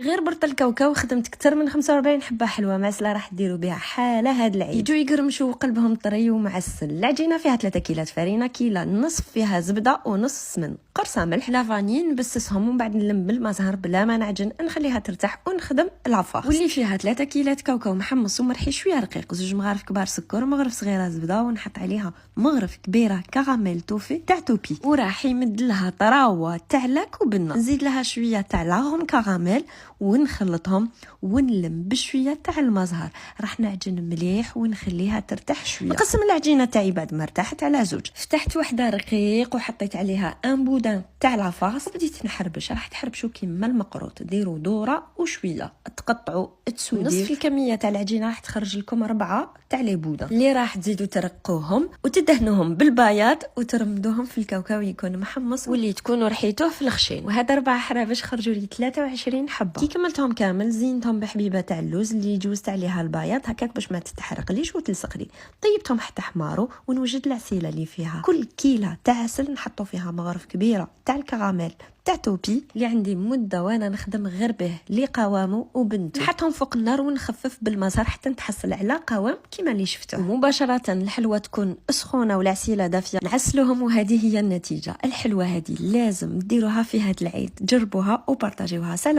غير برط الكاوكاو خدمت اكثر من 45 حبه حلوه معسله راح ديروا بها حاله هاد العيد. يجوا يقرمشوا وقلبهم طري ومعسل. العجينه فيها 3 كيلات فرينه، كيله نصف فيها زبده ونص سمن، قرصه ملح، لافاني نبسسهم ومن بعد نلم المزهر بلا ما نعجن، نخليها ترتاح ونخدم لافاس واللي فيها 3 كيلات كاوكاو محمص ومرحي شويه رقيق، 2 مغارف كبار سكر، مغرف صغيره زبده، ونحط عليها مغرف كبيره كراميل توفي تاع توبي، وراح يمد لها طراوه تاع لاك وبنه، نزيد لها شويه تاع لاغوم كراميل ونخلطهم ونلم بشويه تاع المزهر، راح نعجن مليح ونخليها ترتاح شويه. نقسم العجينه تاعي بعد ما ارتاحت على زوج، فتحت وحده رقيق وحطيت عليها ان بودان تاع لافاس وبديت نحربش. راح تحربشوا كيما المقروط، ديروا دوره وشويه، تقطعوا تسودي نصف الكميه تاع العجينه، راح تخرج لكم 4 تاع لي بودان اللي راح تزيدوا ترقوهم وتدهنوهم بالبياض وترمدوهم في الكاوكاو يكون محمص واللي تكونوا رحيتوه في الخشين. وهذا 4 حرابش خرجوا لي 23 حبه. كي كملتهم كامل زينتهم بحبيبه تاع اللوز اللي جوزت عليها البياض هكاك باش ما تتحرقليش وتلصق لي. طيبتهم حتى حماروا ونوجد العسيله اللي فيها كل كيله تاع عسل نحطوا فيها مغرف كبيره تاع الكراميل تاع توبي اللي عندي مده وانا نخدم غير به لقوامه وبنته. نحطهم فوق النار ونخفف بالمزهر حتى نتحصل على قوام كيما اللي شفتوه. ومباشره الحلوه تكون سخونه والعسيله دافيه نعسلوهم، وهذه هي النتيجه. الحلوه هذه لازم ديروها في هذا العيد، جربوها وبارطاجيوها. سلام.